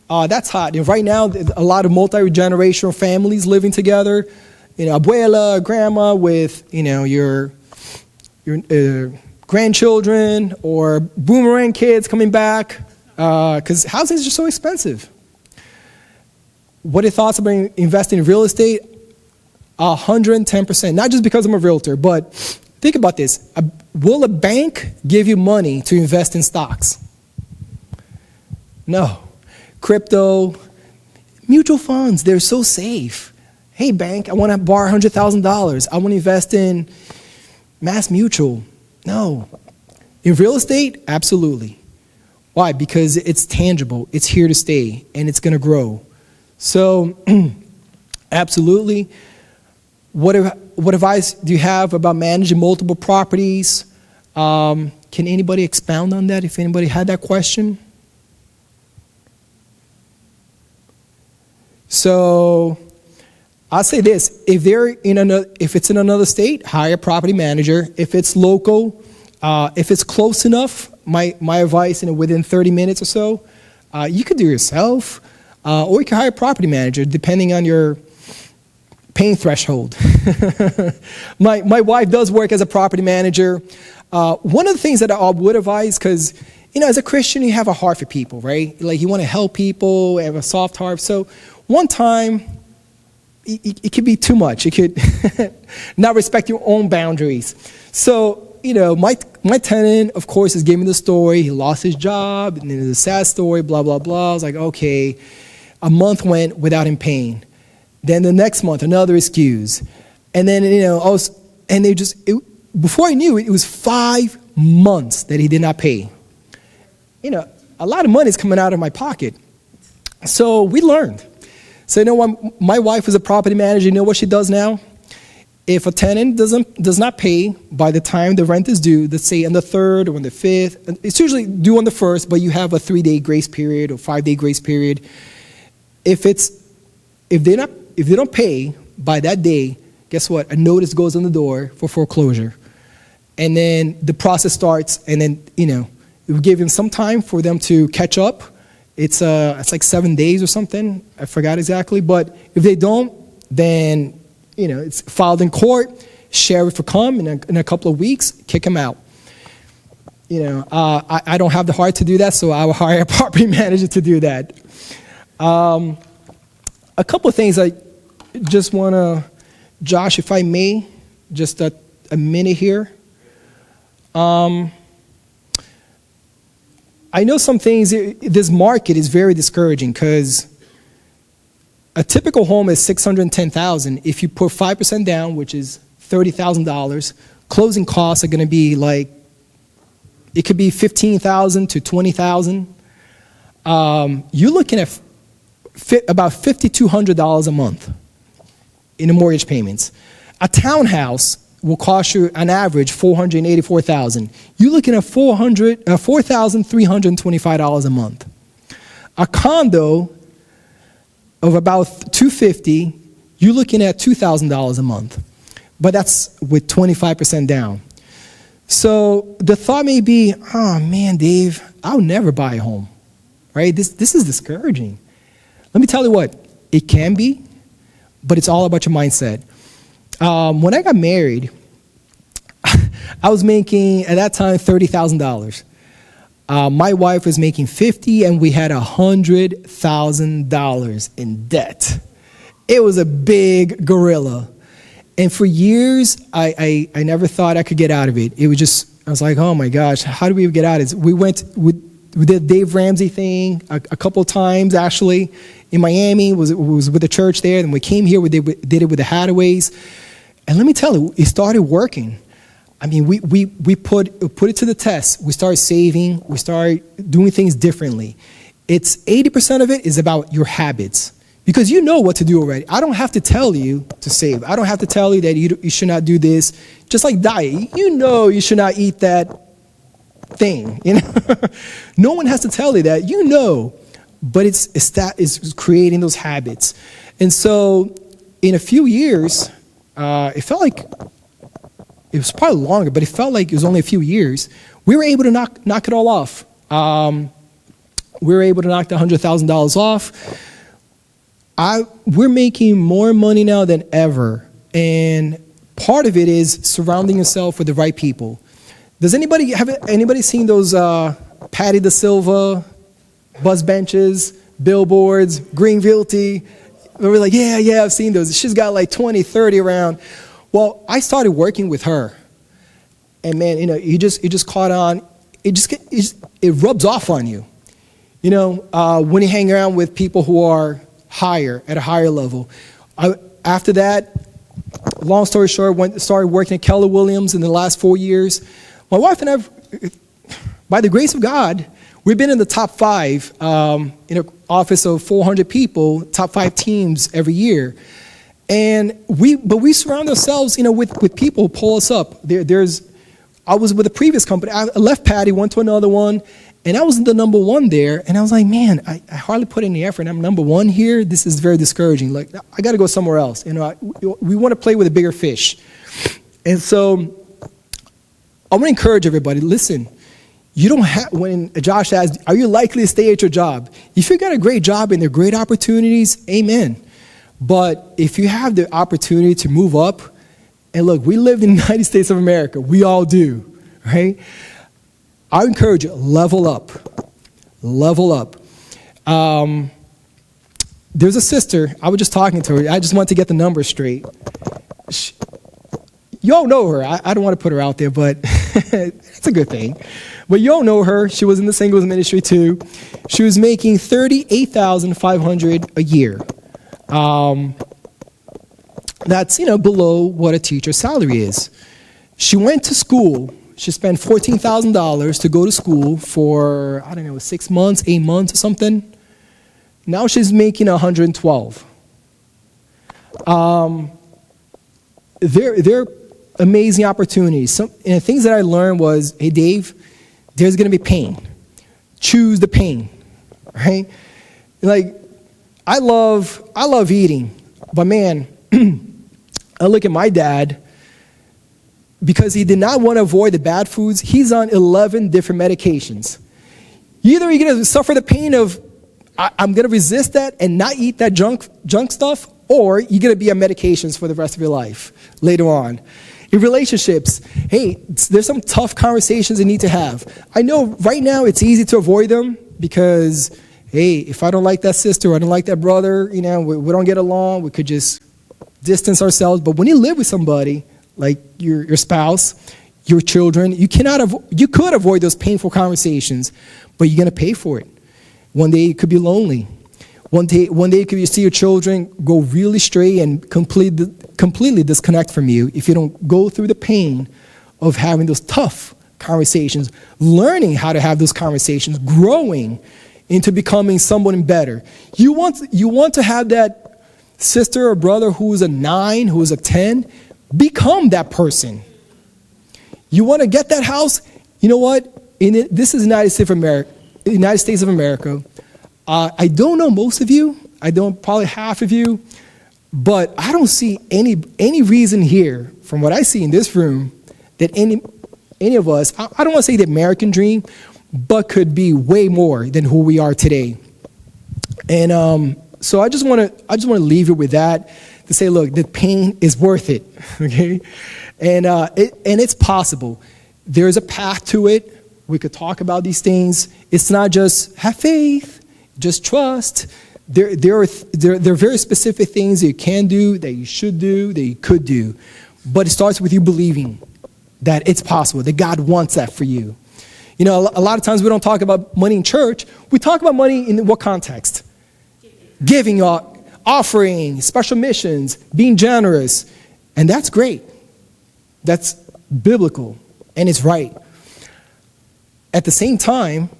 S1: That's hot. And right now, a lot of multi-generational families living together. Abuela, grandma with, your grandchildren or boomerang kids coming back, because housing is just so expensive. What are your thoughts about investing in real estate? 110%. Not just because I'm a realtor, but think about this. Will a bank give you money to invest in stocks? No. Crypto, mutual funds, they're so safe. Hey, bank, I want to borrow $100,000. I want to invest in Mass Mutual. No. In real estate, absolutely. Why? Because it's tangible, it's here to stay, and it's going to grow. So, absolutely. What advice do you have about managing multiple properties? Can anybody expound on that if anybody had that question? So, I'll say this, if it's in another state, hire a property manager. If it's local, if it's close enough, my advice, within 30 minutes or so, you could do it yourself, or you can hire a property manager, depending on your pain threshold. My wife does work as a property manager. One of the things that I would advise, because, as a Christian, you have a heart for people, right? Like, you want to help people, have a soft heart. So, one time, it could be too much. It could not respect your own boundaries. So, my tenant, of course, is giving the story. He lost his job, and then there's a sad story, blah, blah, blah. I was like, okay. A month went without him paying. Then the next month, another excuse. And then, before I knew it, it was 5 months that he did not pay. A lot of money is coming out of my pocket. So we learned. So my wife is a property manager. You know what she does now? If a tenant does not pay by the time the rent is due, let's say on the 3rd or on the 5th, it's usually due on the 1st, but you have a 3-day grace period or 5-day grace period. If they don't pay by that day, guess what? A notice goes on the door for foreclosure. And then the process starts, and then, it will give them some time for them to catch up. It's like 7 days or something. I forgot exactly. But if they don't, then, it's filed in court. Sheriff will come in a couple of weeks, kick them out. I don't have the heart to do that, so I will hire a property manager to do that. a couple of things I just want to, Josh, if I may, just a minute here. I know some things, this market is very discouraging because a typical home is $610,000. If you put 5% down, which is $30,000, closing costs are going to be like, it could be $15,000 to $20,000. You're looking at about $5,200 a month in the mortgage payments. A townhouse will cost you an average $484,000. You're looking at $4,325 a month. A condo of about $250,000, you're looking at $2,000 a month, but that's with 25% down. So the thought may be, oh man, Dave, I'll never buy a home, right? This is discouraging. Let me tell you what, it can be, but it's all about your mindset. When I got married, I was making, at that time, $30,000. My wife was making $50,000, and we had $100,000 in debt. It was a big gorilla. And for years, I never thought I could get out of it. It was just, I was like, oh my gosh, how do we get out of this? We did Dave Ramsey thing a couple of times, actually, in Miami. It was with the church there. And we came here, we did it with the Hataways. And let me tell you, it started working. I mean, we put it to the test. We started saving. We started doing things differently. It's 80% of it is about your habits. Because you know what to do already. I don't have to tell you to save. I don't have to tell you that you should not do this. Just like diet. You know you should not eat that thing. You know? No one has to tell you that. You know. But it's creating those habits. And so in a few years, it felt like, it was probably longer, but it felt like it was only a few years, we were able to knock it all off. We were able to knock the $100,000 off. We're making more money now than ever, and part of it is surrounding yourself with the right people. Have anybody seen those Patty DeSilva bus benches, billboards, Green Realty? We're like, yeah, I've seen those. She's got like 20, 30 around. Well, I started working with her, and man, you just caught on. It rubs off on you, when you hang around with people who are at a higher level. After that, long story short, started working at Keller Williams in the last 4 years. My wife and I, by the grace of God, we've been in the top 5 in an office of 400 people, top 5 teams every year. And we surround ourselves, with people who pull us up. I was with a previous company. I left Patty, went to another one, and I was the number 1 there. And I was like, man, I hardly put in the effort. I'm number 1 here. This is very discouraging. Like, I got to go somewhere else. We want to play with a bigger fish. And so I want to encourage everybody. Listen, you don't have. When Josh asked, are you likely to stay at your job? If you got a great job and there are great opportunities, amen. But if you have the opportunity to move up, and look, we live in the United States of America. We all do, right? I encourage you, level up. Level up. There's a sister, I was just talking to her. I just want to get the numbers straight. You all know her. I don't want to put her out there, but it's a good thing. But you all know her. She was in the singles ministry too. She was making $38,500 a year. That's, below what a teacher's salary is. She went to school. She spent $14,000 to go to school for, 6 months, 8 months or something. Now she's making $112,000. They're amazing opportunities. And things that I learned was, hey, Dave, there's going to be pain. Choose the pain, right? Like, I love eating, but man, I look at my dad, because he did not want to avoid the bad foods, he's on 11 different medications. Either you're going to suffer the pain of, I'm going to resist that and not eat that junk stuff, or you're going to be on medications for the rest of your life later on. In relationships, hey, there's some tough conversations you need to have. I know right now it's easy to avoid them because, hey, if I don't like that sister or I don't like that brother, we don't get along, we could just distance ourselves. But when you live with somebody, like your spouse, your children, you could avoid those painful conversations, but you're going to pay for it. One day it could be lonely. One day it could you see your children go really astray and completely disconnect from you if you don't go through the pain of having those tough conversations, learning how to have those conversations, growing into becoming someone better. You want to have that sister or brother who is a 9, who is a 10, become that person. You want to get that house? You know what? This is United States of America. I don't know most of you. I don't probably half of you. But I don't see any reason here, from what I see in this room, that any of us, I don't want to say the American dream, but could be way more than who we are today. And so I just want to leave you with that, to say, look, the pain is worth it, okay? And it's possible. There's a path to it. We could talk about these things. It's not just have faith, just trust. There are very specific things that you can do, that you should do, that you could do. But it starts with you believing that it's possible, that God wants that for you. A lot of times we don't talk about money in church. We talk about money in what context? Giving, offering, special missions, being generous. And that's great. That's biblical, and it's right. At the same time,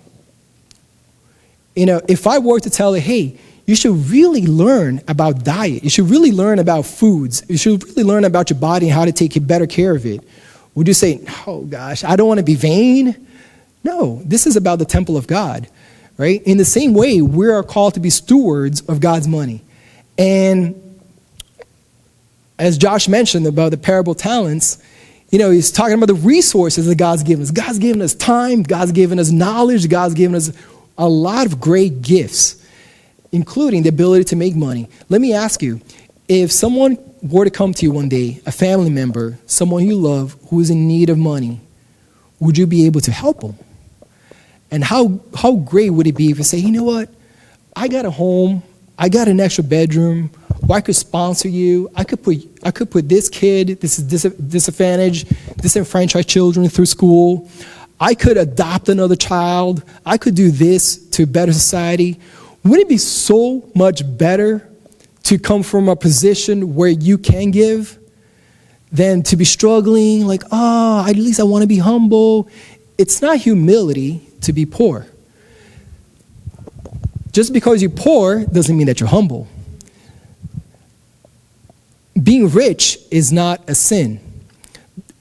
S1: if I were to tell you, hey, you should really learn about diet. You should really learn about foods. You should really learn about your body and how to take better care of it. Would you say, oh gosh, I don't want to be vain? No, this is about the temple of God, right? In the same way, we are called to be stewards of God's money. And as Josh mentioned about the parable of talents, he's talking about the resources that God's given us. God's given us time. God's given us knowledge. God's given us a lot of great gifts, including the ability to make money. Let me ask you, if someone were to come to you one day, a family member, someone you love, who is in need of money, would you be able to help them? And how great would it be if you say, you know what, I got a home, I got an extra bedroom, or I could sponsor you, I could put this kid, this is disadvantaged, disenfranchised children through school, I could adopt another child, I could do this to better society. Wouldn't it be so much better to come from a position where you can give than to be struggling, like, at least I want to be humble? It's not humility to be poor. Just because you're poor doesn't mean that you're humble. Being rich is not a sin.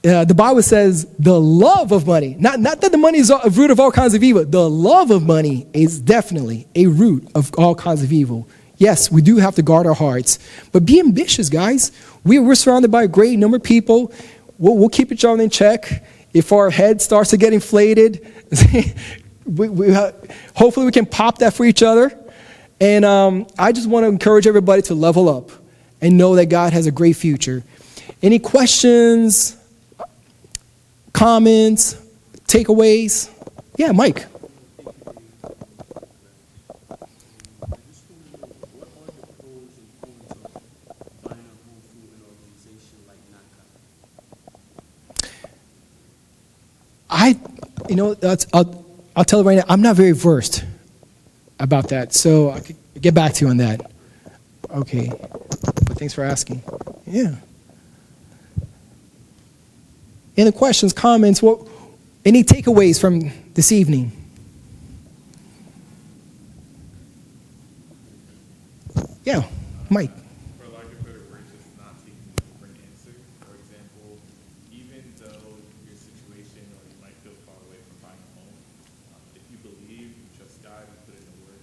S1: The Bible says the love of money, not that the money is a root of all kinds of evil. The love of money is definitely a root of all kinds of evil. Yes, we do have to guard our hearts, but be ambitious, guys. We're surrounded by a great number of people. We'll keep each other in check. If our head starts to get inflated, hopefully we can pop that for each other. And I just want to encourage everybody to level up and know that God has a great future. Any questions, comments, takeaways? Yeah, Mike. I'll tell you right now, I'm not very versed about that, so I could get back to you on that. Okay, but thanks for asking. Yeah. Any questions, comments? Any takeaways from this evening? Yeah, Mike.
S3: For lack of better words, just not taking no for an answer. For example, even though your situation or you might feel far away from buying a home, if you believe, you trust God, you put in the work,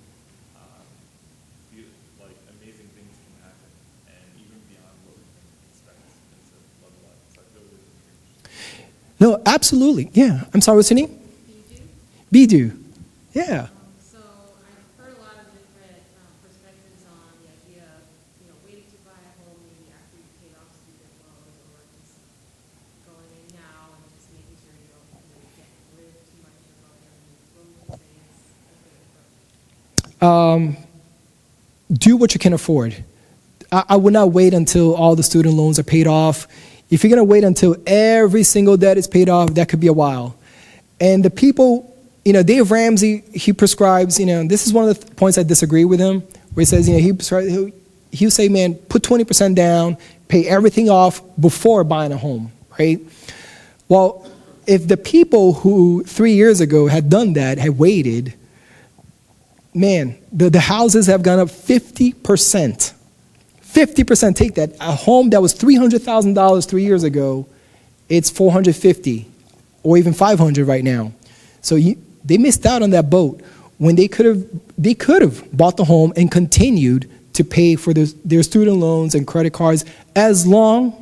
S3: amazing things can happen, and even beyond what we can expect into love life. So I feel really encouraged.
S1: No, absolutely. Yeah. I'm sorry, what's your name? Bidu. Yeah.
S2: So I've heard a lot of different perspectives on the idea of, waiting to buy a home maybe after you paid off student loans, or just going in now and just making sure you don't get rid too much of your money. What would you say is a good approach?
S1: do what you can afford. I would not wait until all the student loans are paid off. If you're going to wait until every single debt is paid off, that could be a while. And the people, Dave Ramsey, he prescribes, this is one of the points I disagree with him, where he says, he'll say, man, put 20% down, pay everything off before buying a home, right? Well, if the people who 3 years ago had done that, had waited, man, the houses have gone up 50%. 50%, take that. A home that was $300,000 3 years ago, it's $450 or even $500 right now. So they missed out on that boat when they could have bought the home and continued to pay for their student loans and credit cards as long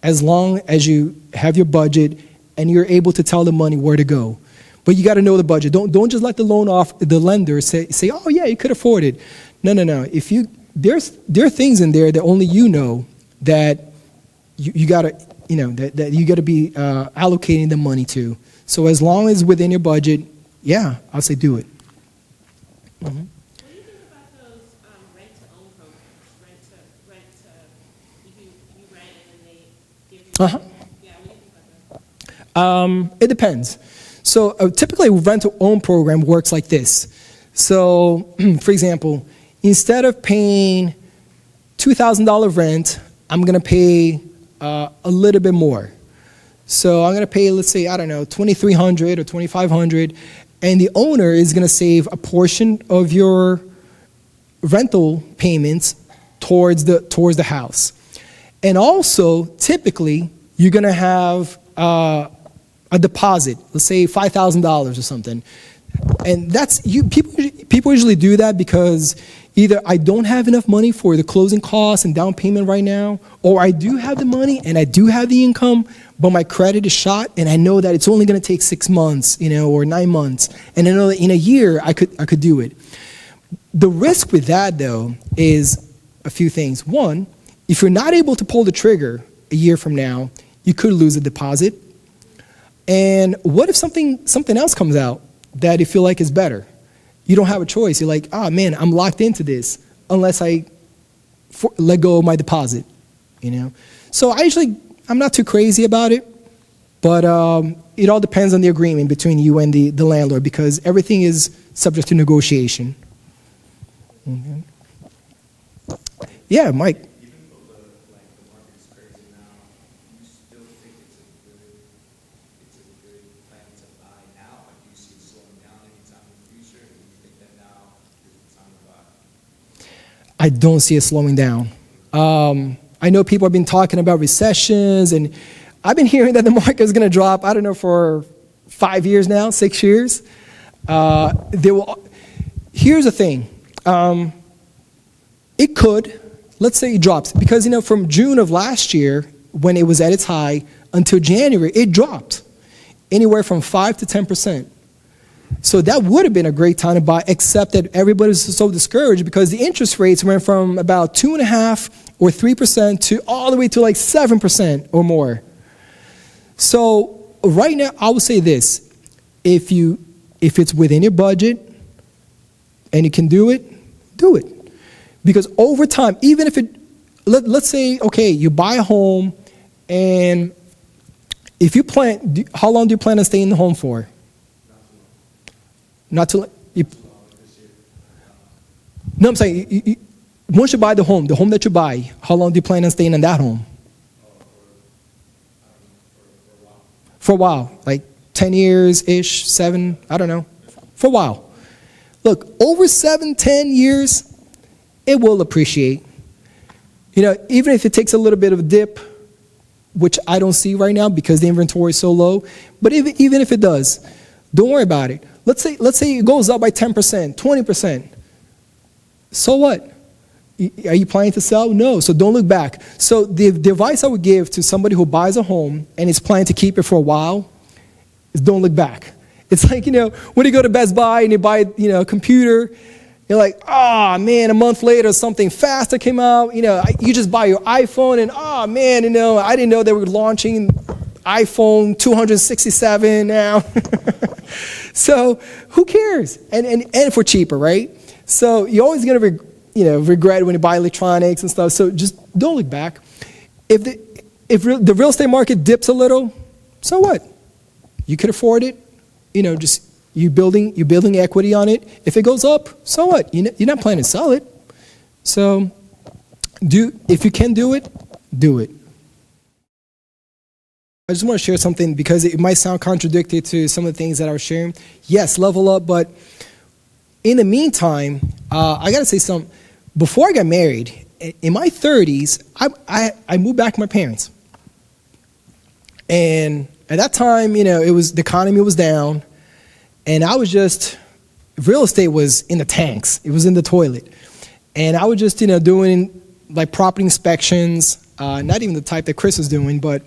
S1: as you have your budget and you're able to tell the money where to go. But you got to know the budget. Don't just let the lender say, oh yeah, you could afford it. No. There are things in there that only you know that you got to that you got to be allocating the money to. So as long as within your budget, yeah, I'll say do it.
S2: What do you think about those rent-to-own programs? You rent and then they give you.
S1: Uh-huh.
S2: Yeah, what do you think about that?
S1: It depends. So typically, a rent-to-own program works like this. So, for example, instead of paying $2,000 rent, I'm going to pay a little bit more. So I'm going to pay, let's say, I don't know, $2,300 or $2,500, and the owner is going to save a portion of your rental payments towards the house. And also, typically, you're going to have a deposit, let's say $5,000 or something. And that's people usually do that because either I don't have enough money for the closing costs and down payment right now, or I do have the money and I do have the income, but my credit is shot and I know that it's only going to take 6 months, or 9 months, and I know that in a year I could do it. The risk with that though is a few things. One, if you're not able to pull the trigger a year from now, you could lose a deposit. And what if something else comes out that you feel like is better? You don't have a choice. You're like, man, I'm locked into this unless I let go of my deposit, So I'm not too crazy about it, but it all depends on the agreement between you and the landlord because everything is subject to negotiation. Mm-hmm. Yeah, Mike.
S4: Even though the market's crazy now, you still think it's a good plan to buy now? Or do you see it slowing down anytime in the future? Or do you think that now is the time to buy?
S1: I don't see it slowing down. I know people have been talking about recessions, and I've been hearing that the market is going to drop, I don't know, for 5 years now, 6 years. Here's the thing. It could. Let's say it drops. Because, from June of last year, when it was at its high, until January, it dropped anywhere from 5 to 10%. So that would have been a great time to buy, except that everybody was so discouraged because the interest rates went from about 2.5% or 3% to all the way to like 7% or more. So right now, I would say this: if it's within your budget and you can do it, do it. Because over time, even if let's say, okay, you buy a home, and if you how long do you plan on staying in the home for? Not too long. No, I'm saying, once you buy the home that you buy, how long do you plan on staying in that home? For a while, like 10 years-ish, 7, I don't know, for a while. Look, over 7, 10 years, it will appreciate. Even if it takes a little bit of a dip, which I don't see right now because the inventory is so low, but even if it does, don't worry about it. Let's say it goes up by 10%, 20%. So what? Are you planning to sell? No, so don't look back. So the advice I would give to somebody who buys a home and is planning to keep it for a while is don't look back. It's like, when you go to Best Buy and you buy, a computer, you're like, man, a month later something faster came out. You just buy your iPhone and, man, I didn't know they were launching iPhone 267 now. So who cares? And for cheaper, right? So you're always going to regret when you buy electronics and stuff. So just don't look back. If the real estate market dips a little, so what? You could afford it. Just you building equity on it. If it goes up, so what? You're not planning to sell it. So if you can do it, do it. I just want to share something because it might sound contradictory to some of the things that I was sharing. Yes, level up, but in the meantime, I got to say something. Before I got married, in my 30s, I moved back to my parents. And at that time, the economy was down, and I was just, real estate was in the tanks. It was in the toilet. And I was just, doing like property inspections, not even the type that Chris was doing, but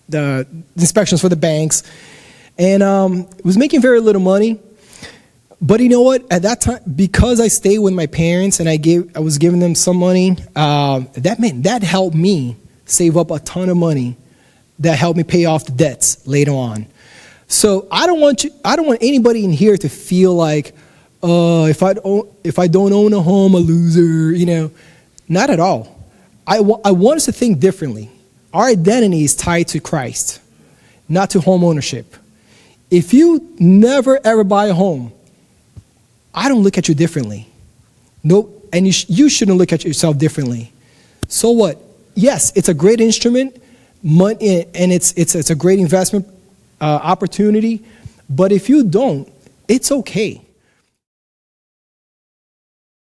S1: the inspections for the banks. And was making very little money. But you know what? At that time, because I stayed with my parents and I was giving them some money, that helped me save up a ton of money. That helped me pay off the debts later on. So I don't want anybody in here to feel like, if I don't own a home, a loser. Not at all. I want us to think differently. Our identity is tied to Christ, not to home ownership. If you never ever buy a home, I don't look at you differently. No, and you shouldn't look at yourself differently. So what? Yes, it's a great instrument, money, and it's a great investment opportunity. But if you don't, it's okay.